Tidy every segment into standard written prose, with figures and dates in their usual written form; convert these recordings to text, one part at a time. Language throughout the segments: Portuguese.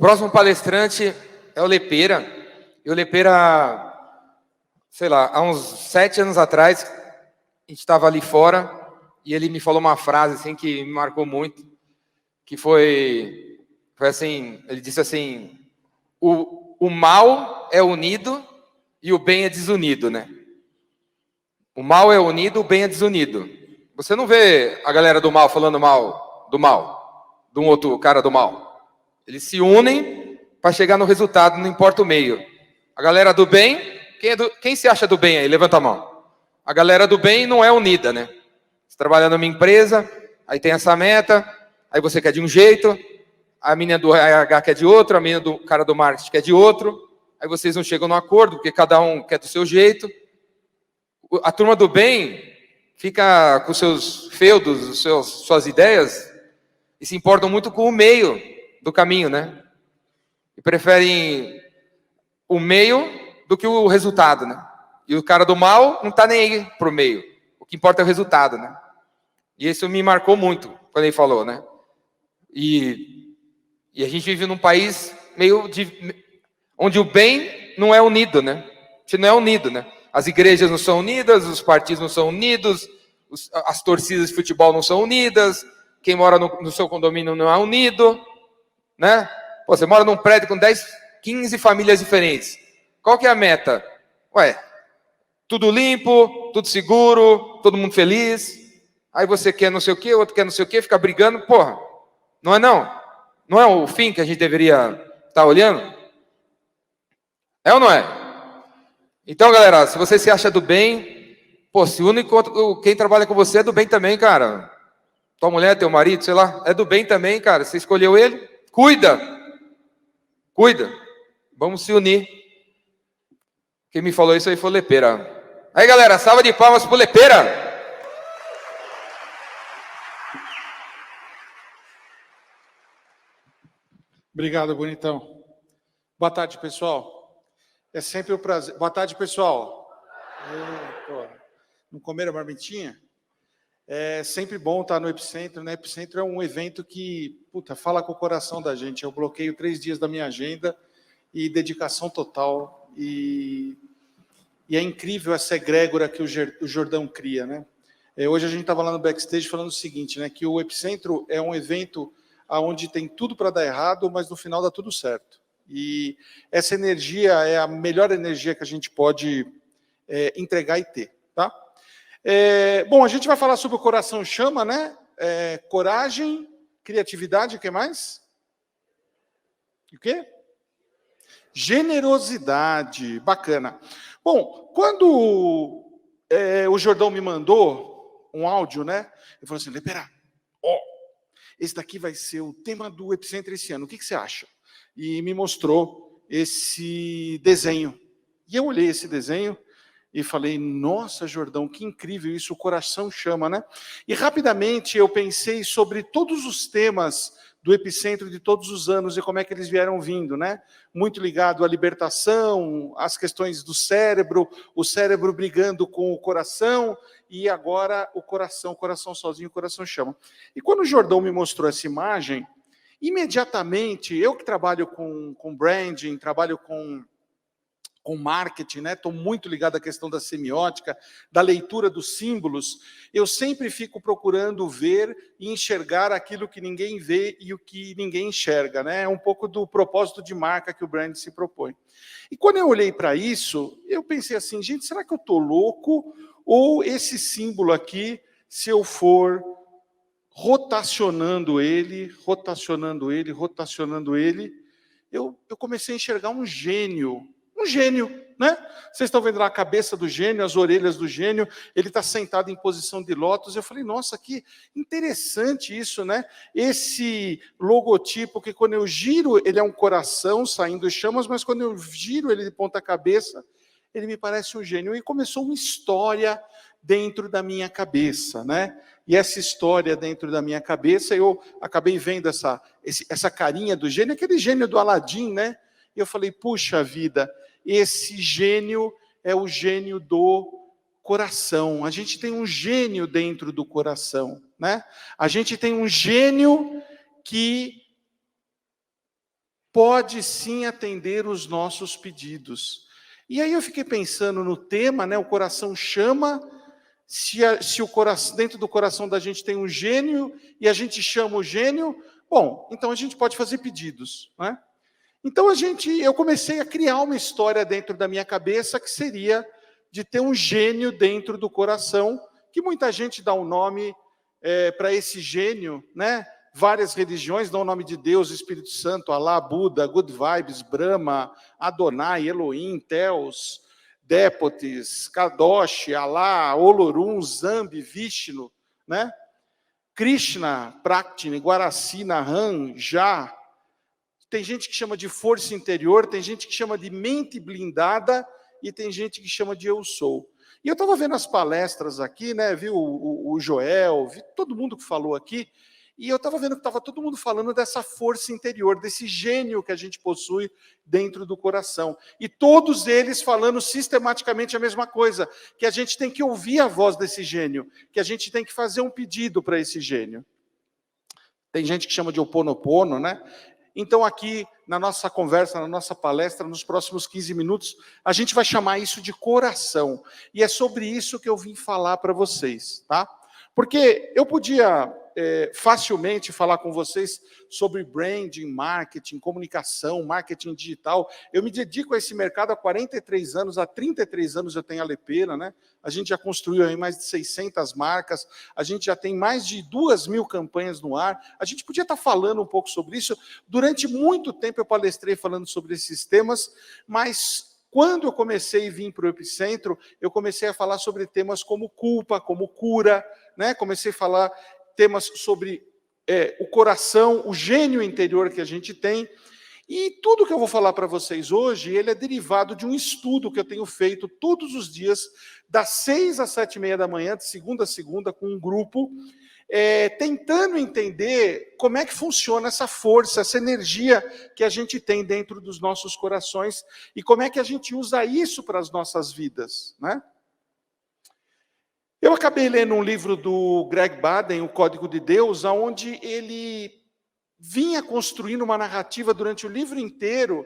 próximo palestrante é o Lepera. E o Lepera, sei lá, há uns 7 anos atrás, a gente estava ali fora e ele me falou uma frase assim que me marcou muito, que foi assim, ele disse assim: o mal é unido e o bem é desunido, né? O mal é unido, o bem é desunido. Você não vê a galera do mal falando mal, de um outro cara do mal. Eles se unem para chegar no resultado, não importa o meio. A galera do bem, quem se acha do bem aí? Levanta a mão. A galera do bem não é unida, né? Você trabalha numa empresa, aí tem essa meta, aí você quer de um jeito, a menina do RH quer de outro, a menina do cara do marketing quer de outro, aí vocês não chegam no acordo, porque cada um quer do seu jeito. A turma do bem fica com seus feudos, suas ideias, e se importam muito com o meio do caminho, né? E preferem o meio do que o resultado, né? E o cara do mal não está nem aí pro meio. O que importa é o resultado, né? E isso me marcou muito quando ele falou, né? E a gente vive num país onde o bem não é unido, né? A gente não é unido, né? As igrejas não são unidas, os partidos não são unidos, as torcidas de futebol não são unidas, quem mora no seu condomínio não é unido, né? Pô, você mora num prédio com 10, 15 famílias diferentes. Qual que é a meta? Ué, tudo limpo, tudo seguro, todo mundo feliz. Aí você quer não sei o quê, outro quer não sei o quê, fica brigando. Porra, não é não? Não é o fim que a gente deveria estar olhando? É ou não é? Então, galera, se você se acha do bem, pô, se une com quem trabalha com você é do bem também, cara. Tua mulher, teu marido, sei lá, é do bem também, cara. Você escolheu ele? Cuida. Vamos se unir. Quem me falou isso aí foi o Lepera. Aí, galera, salva de palmas pro Lepera. Obrigado, bonitão. Boa tarde, pessoal. É sempre um prazer. Boa tarde, pessoal. Não comeram a marmitinha? É sempre bom estar no Epicentro, né? Epicentro é um evento que, fala com o coração da gente. Eu bloqueio 3 dias da minha agenda e dedicação total. E é incrível essa egrégora que o Jordão cria, né? Hoje a gente estava lá no backstage falando o seguinte, né? Que o Epicentro é um evento onde tem tudo para dar errado, mas no final dá tudo certo. E essa energia é a melhor energia que a gente pode entregar e ter, tá? Bom, a gente vai falar sobre o Coração Chama, né? Coragem, criatividade, o que mais? O quê? Generosidade, bacana. Bom, quando o Jordão me mandou um áudio, né? Ele falou assim, Lepera, esse daqui vai ser o tema do Epicentro esse ano, o que você acha? E me mostrou esse desenho. E eu olhei esse desenho e falei, nossa, Jordão, que incrível isso, o coração chama, né? E rapidamente eu pensei sobre todos os temas do Epicentro de todos os anos e como é que eles vieram vindo, né? Muito ligado à libertação, às questões do cérebro, o cérebro brigando com o coração, e agora o coração sozinho, o coração chama. E quando o Jordão me mostrou essa imagem, imediatamente, eu que trabalho com branding, trabalho com marketing, né? Estou muito ligado à questão da semiótica, da leitura dos símbolos, eu sempre fico procurando ver e enxergar aquilo que ninguém vê e o que ninguém enxerga, né? É um pouco do propósito de marca que o brand se propõe. E quando eu olhei para isso, eu pensei assim, gente, será que eu estou louco? Ou esse símbolo aqui, se eu for rotacionando ele, eu comecei a enxergar um gênio, né? Vocês estão vendo lá a cabeça do gênio, as orelhas do gênio, ele está sentado em posição de lótus. Eu falei, nossa, que interessante isso, né? Esse logotipo que quando eu giro, ele é um coração saindo chamas, mas quando eu giro ele de ponta cabeça, ele me parece um gênio. E começou uma história dentro da minha cabeça, né? E essa história dentro da minha cabeça, eu acabei vendo essa carinha do gênio, aquele gênio do Aladim, né? E eu falei, puxa vida, esse gênio é o gênio do coração. A gente tem um gênio dentro do coração, né? A gente tem um gênio que pode sim atender os nossos pedidos. E aí eu fiquei pensando no tema, né? O coração chama. Se o coração, dentro do coração da gente tem um gênio e a gente chama o gênio, bom, então a gente pode fazer pedidos, né? Então eu comecei a criar uma história dentro da minha cabeça que seria de ter um gênio dentro do coração, que muita gente dá um nome para esse gênio, né? Várias religiões dão o nome de Deus, Espírito Santo, Alá, Buda, Good Vibes, Brahma, Adonai, Elohim, Theos, Dépotes, Kadosh, Alá, Olorum, Zambi, Vishnu, né? Krishna, Praktini, Guaraci, Nahan, Já. Tem gente que chama de força interior, tem gente que chama de mente blindada e tem gente que chama de eu sou. E eu estava vendo as palestras aqui, né? Vi o Joel, vi todo mundo que falou aqui, e eu estava vendo que estava todo mundo falando dessa força interior, desse gênio que a gente possui dentro do coração. E todos eles falando sistematicamente a mesma coisa, que a gente tem que ouvir a voz desse gênio, que a gente tem que fazer um pedido para esse gênio. Tem gente que chama de Ho'oponopono, né? Então aqui, na nossa conversa, na nossa palestra, nos próximos 15 minutos, a gente vai chamar isso de coração. E é sobre isso que eu vim falar para vocês, tá? Porque eu podia facilmente falar com vocês sobre branding, marketing, comunicação, marketing digital. Eu me dedico a esse mercado há 43 anos, há 33 anos eu tenho a Lepera, né? A gente já construiu aí mais de 600 marcas, a gente já tem mais de 2.000 campanhas no ar. A gente podia estar falando um pouco sobre isso. Durante muito tempo eu palestrei falando sobre esses temas, mas quando eu comecei a vir para o Epicentro, eu comecei a falar sobre temas como culpa, como cura, né? Comecei a falar temas sobre o coração, o gênio interior que a gente tem. E tudo que eu vou falar para vocês hoje, ele é derivado de um estudo que eu tenho feito todos os dias, das 6 às 7h30 da manhã, de segunda a segunda, com um grupo, tentando entender como é que funciona essa força, essa energia que a gente tem dentro dos nossos corações e como é que a gente usa isso para as nossas vidas, né? Eu acabei lendo um livro do Greg Baden, O Código de Deus, onde ele vinha construindo uma narrativa durante o livro inteiro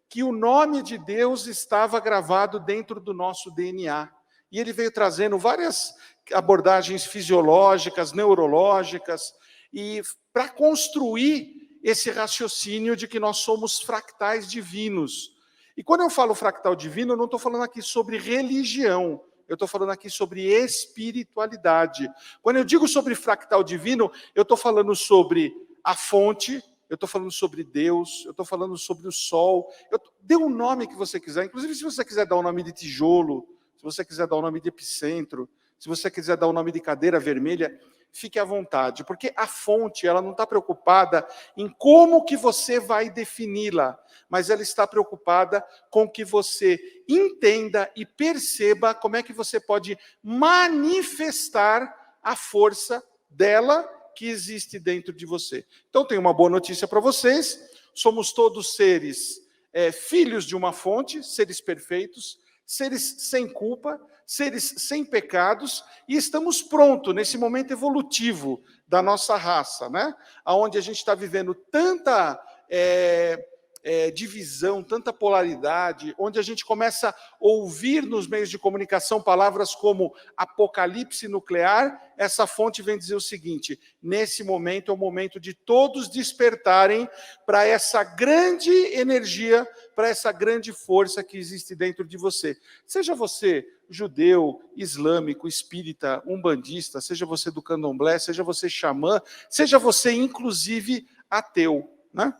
que o nome de Deus estava gravado dentro do nosso DNA. E ele veio trazendo várias abordagens fisiológicas, neurológicas, e para construir esse raciocínio de que nós somos fractais divinos. E quando eu falo fractal divino, eu não estou falando aqui sobre religião, eu estou falando aqui sobre espiritualidade. Quando eu digo sobre fractal divino, eu estou falando sobre a fonte, eu estou falando sobre Deus, eu estou falando sobre o sol. Dê um nome que você quiser, inclusive se você quiser dar o nome de tijolo, se você quiser dar o nome de epicentro, se você quiser dar o nome de cadeira vermelha, fique à vontade, porque a fonte, ela não está preocupada em como que você vai defini-la, mas ela está preocupada com que você entenda e perceba como é que você pode manifestar a força dela que existe dentro de você. Então, tenho uma boa notícia para vocês, somos todos seres filhos de uma fonte, seres perfeitos, seres sem culpa, seres sem pecados, e estamos prontos nesse momento evolutivo da nossa raça, né? Onde a gente está vivendo tanta divisão, tanta polaridade, onde a gente começa a ouvir nos meios de comunicação palavras como apocalipse nuclear. Essa fonte vem dizer o seguinte: nesse momento é o momento de todos despertarem para essa grande energia, para essa grande força que existe dentro de você. Seja você judeu, islâmico, espírita, umbandista, seja você do candomblé, seja você xamã, seja você inclusive ateu, né?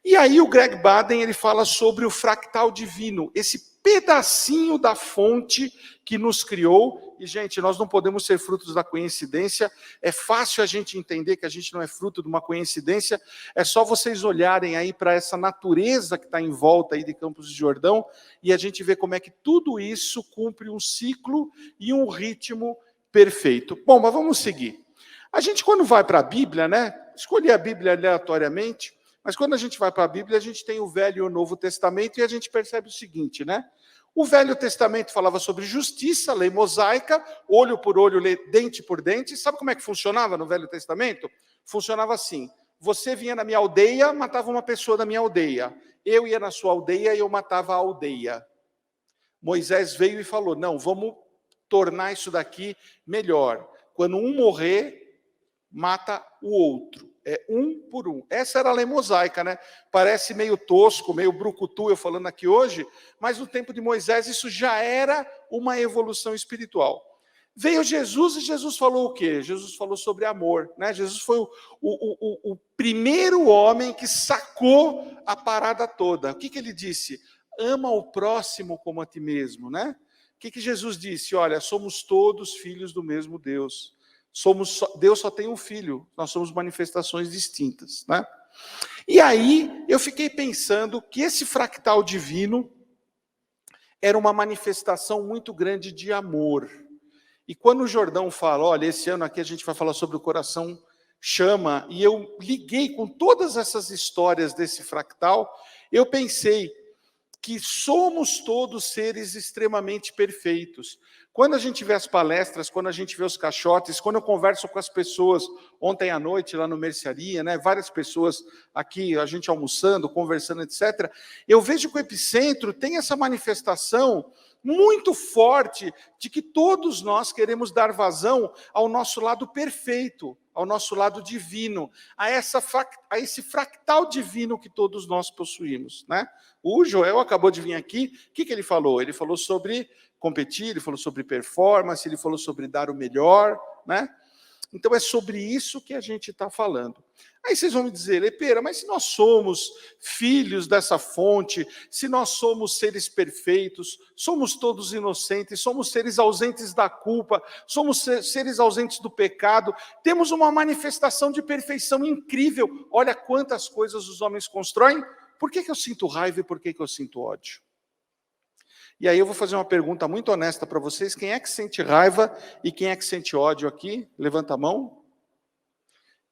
E aí o Greg Baden, ele fala sobre o fractal divino, esse pedacinho da fonte que nos criou. E, gente, nós não podemos ser frutos da coincidência. É fácil a gente entender que a gente não é fruto de uma coincidência. É só vocês olharem aí para essa natureza que está em volta aí de Campos do Jordão e a gente vê como é que tudo isso cumpre um ciclo e um ritmo perfeito. Bom, mas vamos seguir. A gente, quando vai para a Bíblia, né? Escolhi a Bíblia aleatoriamente, mas quando a gente vai para a Bíblia, a gente tem o Velho e o Novo Testamento e a gente percebe o seguinte, né? O Velho Testamento falava sobre justiça, lei mosaica, olho por olho, dente por dente. Sabe como é que funcionava no Velho Testamento? Funcionava assim: você vinha na minha aldeia, matava uma pessoa da minha aldeia. Eu ia na sua aldeia e eu matava a aldeia. Moisés veio e falou, não, vamos tornar isso daqui melhor. Quando um morrer, mata o outro. É um por um. Essa era a lei mosaica, né? Parece meio tosco, meio brucutu eu falando aqui hoje, mas no tempo de Moisés isso já era uma evolução espiritual. Veio Jesus e Jesus falou o quê? Jesus falou sobre amor, né? Jesus foi o primeiro homem que sacou a parada toda. O que ele disse? Ama o próximo como a ti mesmo, né? O que Jesus disse? Olha, somos todos filhos do mesmo Deus. Deus só tem um filho, nós somos manifestações distintas, né? E aí eu fiquei pensando que esse fractal divino era uma manifestação muito grande de amor. E quando o Jordão fala, olha, esse ano aqui a gente vai falar sobre o coração chama, e eu liguei com todas essas histórias desse fractal, eu pensei que somos todos seres extremamente perfeitos. Quando a gente vê as palestras, quando a gente vê os caixotes, quando eu converso com as pessoas, ontem à noite lá no Mercearia, né, várias pessoas aqui, a gente almoçando, conversando, etc., eu vejo que o Epicentro tem essa manifestação muito forte de que todos nós queremos dar vazão ao nosso lado perfeito, ao nosso lado divino, a esse fractal divino que todos nós possuímos, né? O Joel acabou de vir aqui, o que ele falou? Ele falou sobre competir, ele falou sobre performance, ele falou sobre dar o melhor, né? Então é sobre isso que a gente está falando. Aí vocês vão me dizer, Lepera, mas se nós somos filhos dessa fonte, se nós somos seres perfeitos, somos todos inocentes, somos seres ausentes da culpa, somos seres ausentes do pecado, temos uma manifestação de perfeição incrível, olha quantas coisas os homens constroem, por que eu sinto raiva e por que eu sinto ódio? E aí eu vou fazer uma pergunta muito honesta para vocês, quem é que sente raiva e quem é que sente ódio aqui? Levanta a mão.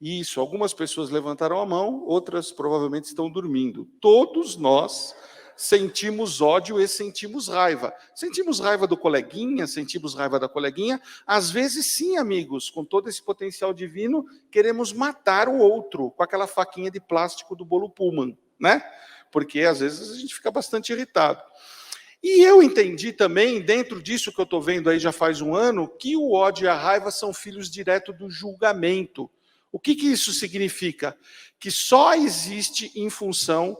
Isso, algumas pessoas levantaram a mão, outras provavelmente estão dormindo. Todos nós sentimos ódio e sentimos raiva. Sentimos raiva do coleguinha, sentimos raiva da coleguinha. Às vezes, sim, amigos, com todo esse potencial divino, queremos matar o outro com aquela faquinha de plástico do bolo Pullman, né? Porque às vezes a gente fica bastante irritado. E eu entendi também, dentro disso que eu estou vendo aí já faz um ano, que o ódio e a raiva são filhos direto do julgamento. O que isso significa? Que só existe em função,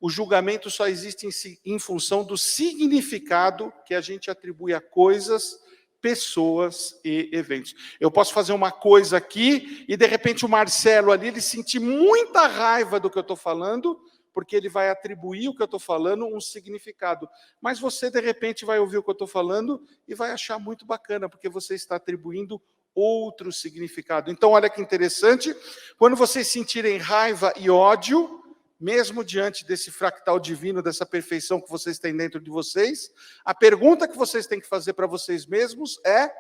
o julgamento só existe em função do significado que a gente atribui a coisas, pessoas e eventos. Eu posso fazer uma coisa aqui e de repente o Marcelo ali, ele sentir muita raiva do que eu estou falando, porque ele vai atribuir o que eu estou falando um significado. Mas você, de repente, vai ouvir o que eu estou falando e vai achar muito bacana, porque você está atribuindo outro significado. Então, olha que interessante, quando vocês sentirem raiva e ódio, mesmo diante desse fractal divino, dessa perfeição que vocês têm dentro de vocês, a pergunta que vocês têm que fazer para vocês mesmos é: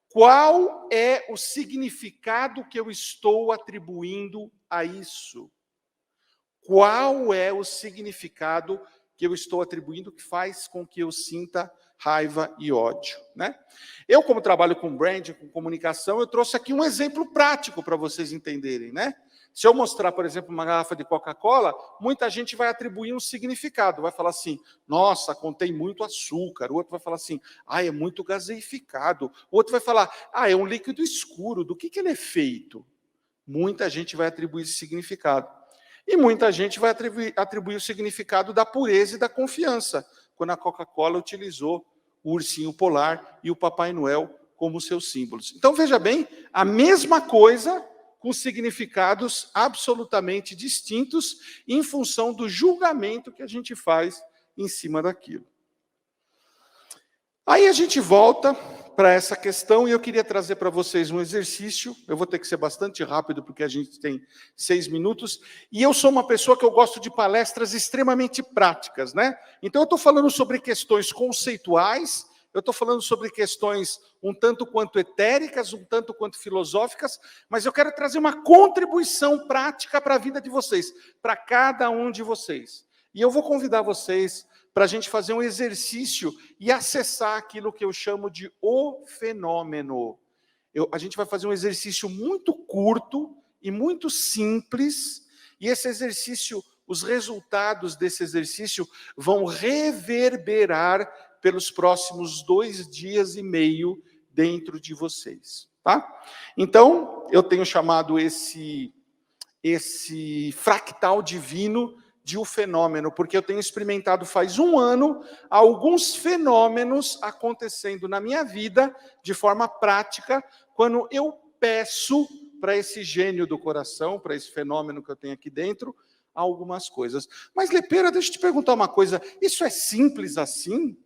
qual é o significado que eu estou atribuindo a isso? Qual é o significado que eu estou atribuindo que faz com que eu sinta raiva e ódio, né? Eu, como trabalho com branding, com comunicação, eu trouxe aqui um exemplo prático para vocês entenderem, né? Se eu mostrar, por exemplo, uma garrafa de Coca-Cola, muita gente vai atribuir um significado, vai falar assim, nossa, contém muito açúcar, o outro vai falar assim, é muito gaseificado, o outro vai falar, é um líquido escuro, do que ele é feito? Muita gente vai atribuir esse significado. E muita gente vai atribuir o significado da pureza e da confiança, quando a Coca-Cola utilizou o ursinho polar e o Papai Noel como seus símbolos. Então, veja bem, a mesma coisa com significados absolutamente distintos em função do julgamento que a gente faz em cima daquilo. Aí a gente volta para essa questão e eu queria trazer para vocês um exercício. Eu vou ter que ser bastante rápido porque a gente tem 6 minutos. E eu sou uma pessoa que eu gosto de palestras extremamente práticas, né? Então eu estou falando sobre questões conceituais, eu estou falando sobre questões um tanto quanto etéricas, um tanto quanto filosóficas, mas eu quero trazer uma contribuição prática para a vida de vocês, para cada um de vocês. E eu vou convidar vocês para a gente fazer um exercício e acessar aquilo que eu chamo de o fenômeno. A gente vai fazer um exercício muito curto e muito simples, e esse exercício, os resultados desse exercício vão reverberar pelos próximos 2 dias e meio dentro de vocês, tá? Então, eu tenho chamado esse fractal divino de o fenômeno, porque eu tenho experimentado faz 1 ano alguns fenômenos acontecendo na minha vida de forma prática, quando eu peço para esse gênio do coração, para esse fenômeno que eu tenho aqui dentro, algumas coisas. Mas, Lepera, deixa eu te perguntar uma coisa, isso é simples assim?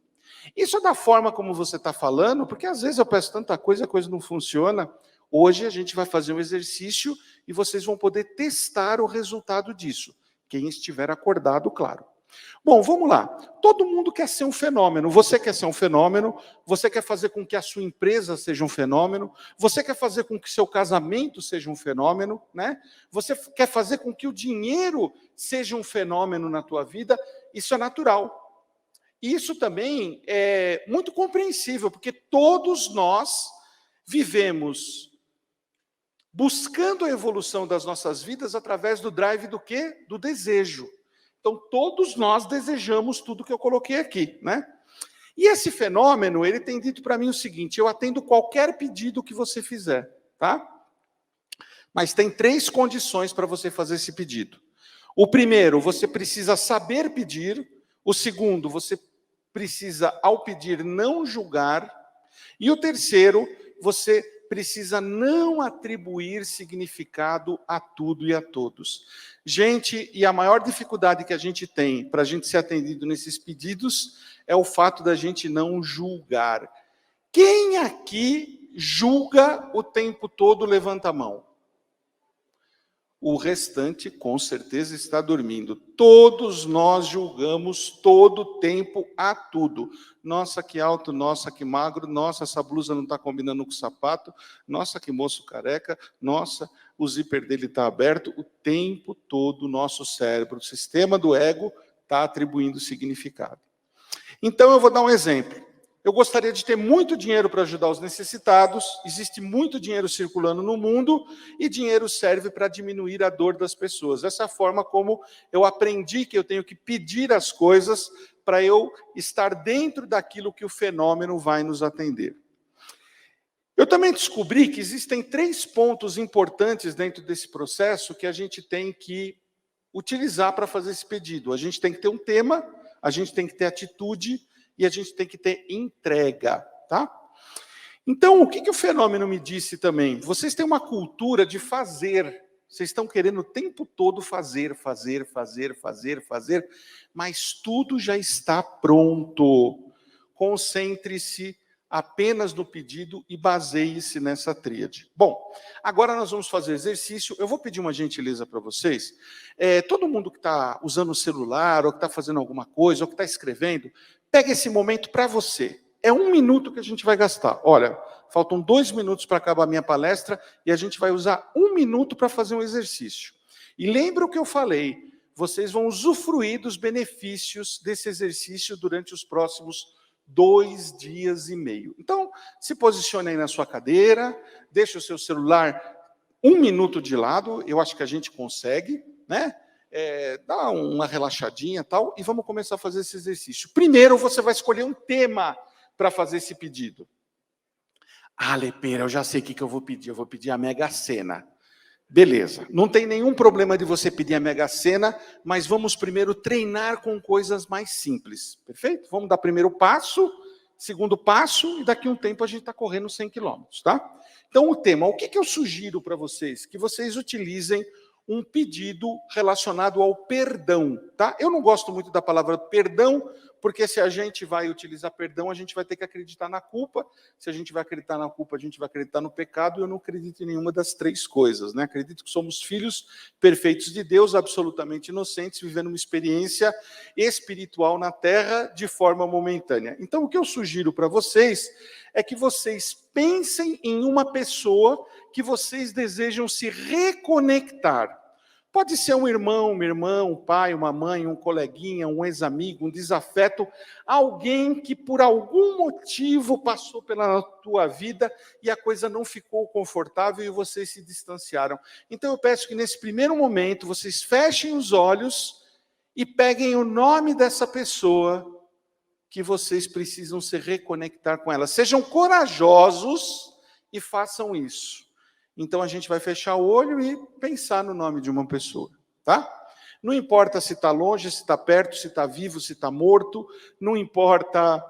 Isso é da forma como você está falando? Porque às vezes eu peço tanta coisa, a coisa não funciona. Hoje a gente vai fazer um exercício e vocês vão poder testar o resultado disso. Quem estiver acordado, claro. Bom, vamos lá. Todo mundo quer ser um fenômeno. Você quer ser um fenômeno, você quer fazer com que a sua empresa seja um fenômeno, você quer fazer com que seu casamento seja um fenômeno, né? Você quer fazer com que o dinheiro seja um fenômeno na tua vida. Isso é natural. Isso também é muito compreensível, porque todos nós vivemos buscando a evolução das nossas vidas através do drive do quê? Do desejo. Então, todos nós desejamos tudo que eu coloquei aqui, né? E esse fenômeno, ele tem dito para mim o seguinte, eu atendo qualquer pedido que você fizer, tá? Mas tem 3 condições para você fazer esse pedido. O primeiro, você precisa saber pedir. O segundo, você precisa, ao pedir, não julgar. E o terceiro, você precisa não atribuir significado a tudo e a todos. Gente, e a maior dificuldade que a gente tem para a gente ser atendido nesses pedidos é o fato da gente não julgar. Quem aqui julga o tempo todo, levanta a mão. O restante, com certeza, está dormindo. Todos nós julgamos todo o tempo a tudo. Nossa, que alto, nossa, que magro, nossa, essa blusa não está combinando com o sapato, nossa, que moço careca, nossa, o zíper dele está aberto. O tempo todo, o nosso cérebro, o sistema do ego, está atribuindo significado. Então, eu vou dar um exemplo. Eu gostaria de ter muito dinheiro para ajudar os necessitados, existe muito dinheiro circulando no mundo, e dinheiro serve para diminuir a dor das pessoas. Essa é a forma como eu aprendi que eu tenho que pedir as coisas para eu estar dentro daquilo que o fenômeno vai nos atender. Eu também descobri que existem 3 pontos importantes dentro desse processo que a gente tem que utilizar para fazer esse pedido. A gente tem que ter um tema, a gente tem que ter atitude, e a gente tem que ter entrega, tá? Então, o que o fenômeno me disse também? Vocês têm uma cultura de fazer. Vocês estão querendo o tempo todo fazer, mas tudo já está pronto. Concentre-se apenas no pedido e baseie-se nessa tríade. Bom, agora nós vamos fazer exercício. Eu vou pedir uma gentileza para vocês. Todo mundo que está usando o celular, ou que está fazendo alguma coisa, ou que está escrevendo, pega esse momento para você. É 1 minuto que a gente vai gastar. Olha, faltam 2 minutos para acabar a minha palestra e a gente vai usar 1 minuto para fazer um exercício. E lembra o que eu falei, vocês vão usufruir dos benefícios desse exercício durante os próximos 2 dias e meio. Então, se posicione aí na sua cadeira, deixe o seu celular 1 minuto de lado, eu acho que a gente consegue, né? Dá uma relaxadinha e tal, e vamos começar a fazer esse exercício. Primeiro, você vai escolher um tema para fazer esse pedido. Ah, Lepera, eu já sei o que eu vou pedir. Eu vou pedir a Mega Sena. Beleza. Não tem nenhum problema de você pedir a Mega Sena, mas vamos primeiro treinar com coisas mais simples. Perfeito? Vamos dar primeiro passo, segundo passo, e daqui a um tempo a gente está correndo 100 quilômetros, tá? Então, o tema, o que eu sugiro para vocês? Que vocês utilizem um pedido relacionado ao perdão, tá? Eu não gosto muito da palavra perdão, porque se a gente vai utilizar perdão, a gente vai ter que acreditar na culpa. Se a gente vai acreditar na culpa, a gente vai acreditar no pecado. Eu não acredito em nenhuma das 3 coisas, né? Acredito que somos filhos perfeitos de Deus, absolutamente inocentes, vivendo uma experiência espiritual na Terra de forma momentânea. Então, o que eu sugiro para vocês é que vocês pensem em uma pessoa que vocês desejam se reconectar. pode ser um irmão, uma irmã, um pai, uma mãe, um coleguinha, um ex-amigo, um desafeto, alguém que por algum motivo passou pela tua vida e a coisa não ficou confortável e vocês se distanciaram. Então eu peço que nesse primeiro momento vocês fechem os olhos e peguem o nome dessa pessoa que vocês precisam se reconectar com ela. Sejam corajosos e façam isso. Então a gente vai fechar o olho e pensar no nome de uma pessoa, tá? Não importa se está longe, se está perto, se está vivo, se está morto, não importa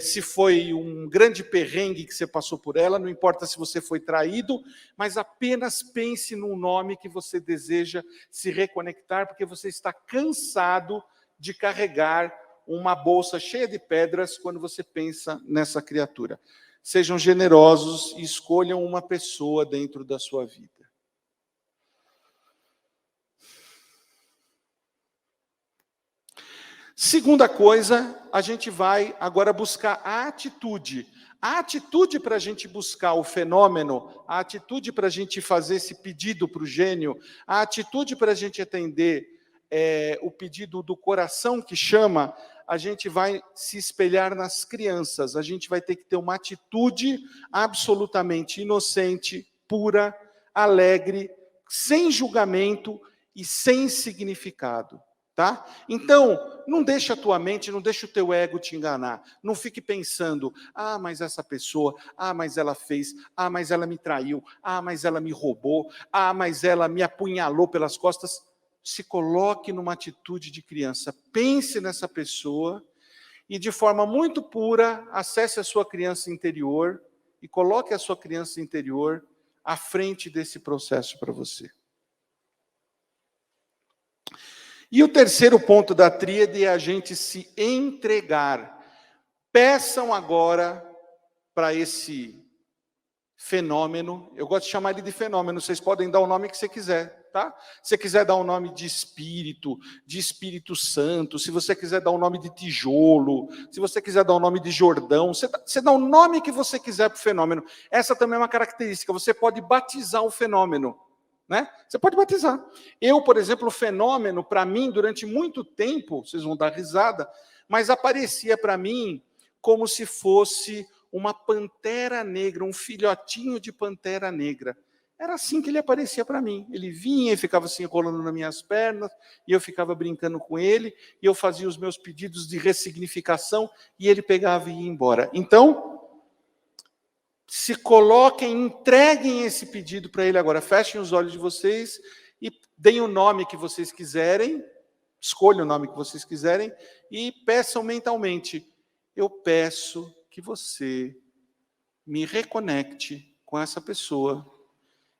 se foi um grande perrengue que você passou por ela, não importa se você foi traído, mas apenas pense num nome que você deseja se reconectar, porque você está cansado de carregar uma bolsa cheia de pedras quando você pensa nessa criatura. Sejam generosos e escolham uma pessoa dentro da sua vida. Segunda coisa, a gente vai agora buscar a atitude. A atitude para a gente buscar o fenômeno, a atitude para a gente fazer esse pedido para o gênio, a atitude para a gente atender o pedido do coração que chama, a gente vai se espelhar nas crianças. A gente vai ter que ter uma atitude absolutamente inocente, pura, alegre, sem julgamento e sem significado. Tá? Então, não deixa a tua mente, não deixa o teu ego te enganar. Não fique pensando, mas essa pessoa, mas ela fez, mas ela me traiu, mas ela me roubou, mas ela me apunhalou pelas costas. Se coloque numa atitude de criança, pense nessa pessoa e de forma muito pura, acesse a sua criança interior e coloque a sua criança interior à frente desse processo para você. E o terceiro ponto da tríade é a gente se entregar. Peçam agora para esse fenômeno, eu gosto de chamar ele de fenômeno, vocês podem dar o nome que você quiser, tá? Se você quiser dar um nome de Espírito Santo, se você quiser dar um nome de tijolo, se você quiser dar um nome de Jordão, você dá o nome que você quiser para o fenômeno. Essa também é uma característica, você pode batizar o fenômeno. Né? Você pode batizar. Eu, por exemplo, o fenômeno, para mim, durante muito tempo, vocês vão dar risada, mas aparecia para mim como se fosse uma pantera negra, um filhotinho de pantera negra. Era assim que ele aparecia para mim. Ele vinha e ficava assim, rolando nas minhas pernas, e eu ficava brincando com ele, e eu fazia os meus pedidos de ressignificação, e ele pegava e ia embora. Então, se coloquem, entreguem esse pedido para ele agora. Fechem os olhos de vocês e deem o nome que vocês quiserem, escolham o nome que vocês quiserem e peçam mentalmente. Eu peço que você me reconecte com essa pessoa.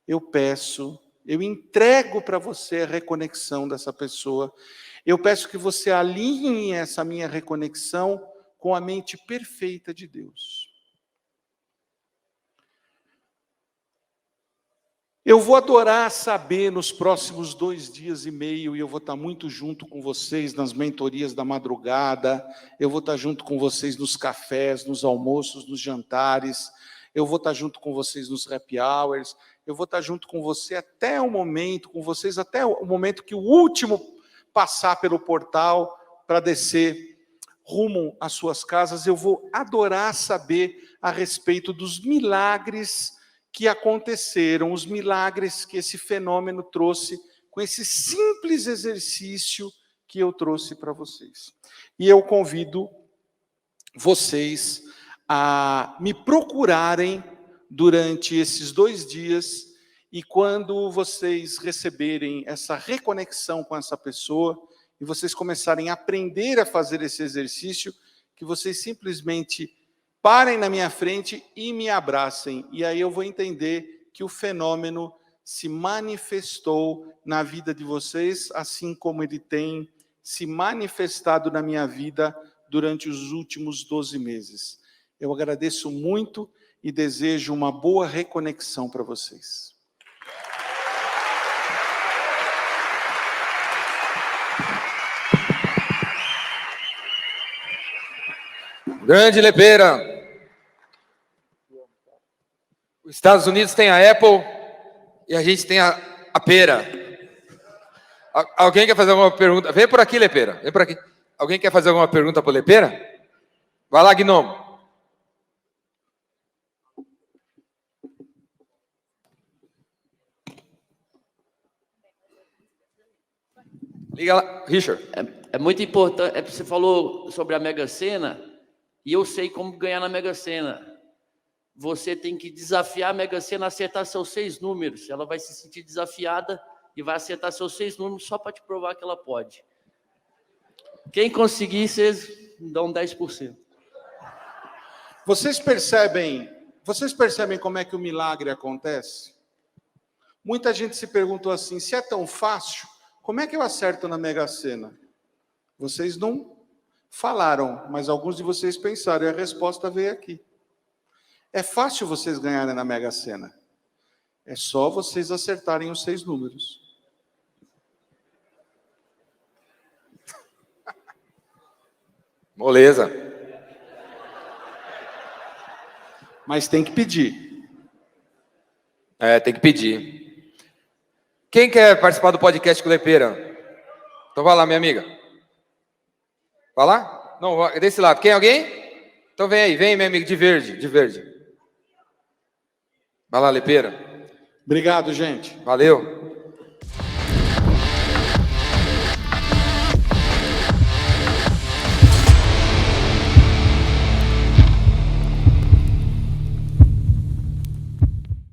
Eu entrego para você a reconexão dessa pessoa. Eu peço que você alinhe essa minha reconexão com a mente perfeita de Deus. Eu vou adorar saber nos próximos 2 dias e meio, e eu vou estar muito junto com vocês nas mentorias da madrugada, eu vou estar junto com vocês nos cafés, nos almoços, nos jantares, eu vou estar junto com vocês nos happy hours, eu vou estar junto com você até o momento, que o último passar pelo portal para descer rumo às suas casas. Eu vou adorar saber a respeito dos milagres que aconteceram, os milagres que esse fenômeno trouxe com esse simples exercício que eu trouxe para vocês. E eu convido vocês a me procurarem durante esses 2 dias, e quando vocês receberem essa reconexão com essa pessoa, e vocês começarem a aprender a fazer esse exercício, que vocês simplesmente parem na minha frente e me abracem. E aí eu vou entender que o fenômeno se manifestou na vida de vocês, assim como ele tem se manifestado na minha vida durante os últimos 12 meses. Eu agradeço muito e desejo uma boa reconexão para vocês. Grande Lepeira. Os Estados Unidos tem a Apple e a gente tem a pera. Alguém quer fazer alguma pergunta? Vem por aqui, Lepeira. Vem por aqui. Alguém quer fazer alguma pergunta para o Lepeira? Vai lá, Gnomo. Liga lá, Richard. É muito importante. Você falou sobre a Mega Sena, e eu sei como ganhar na Mega Sena. Você tem que desafiar a Mega Sena a acertar seus 6 números. Ela vai se sentir desafiada e vai acertar seus 6 números só para te provar que ela pode. Quem conseguir, vocês dão 10%. Vocês percebem como é que o milagre acontece? Muita gente se perguntou assim, se é tão fácil, como é que eu acerto na Mega Sena? Vocês não falaram, mas alguns de vocês pensaram, e a resposta veio aqui. É fácil vocês ganharem na Mega Sena. É só vocês acertarem os 6 números. Moleza. Mas tem que pedir. Tem que pedir. Quem quer participar do podcast com o Lepeira? Então vai lá, minha amiga. Vai lá? Não, desse lado. Quem? Alguém? Então vem aí, vem, minha amiga, de verde, de verde. Vai lá, Lepeira. Obrigado, gente. Valeu.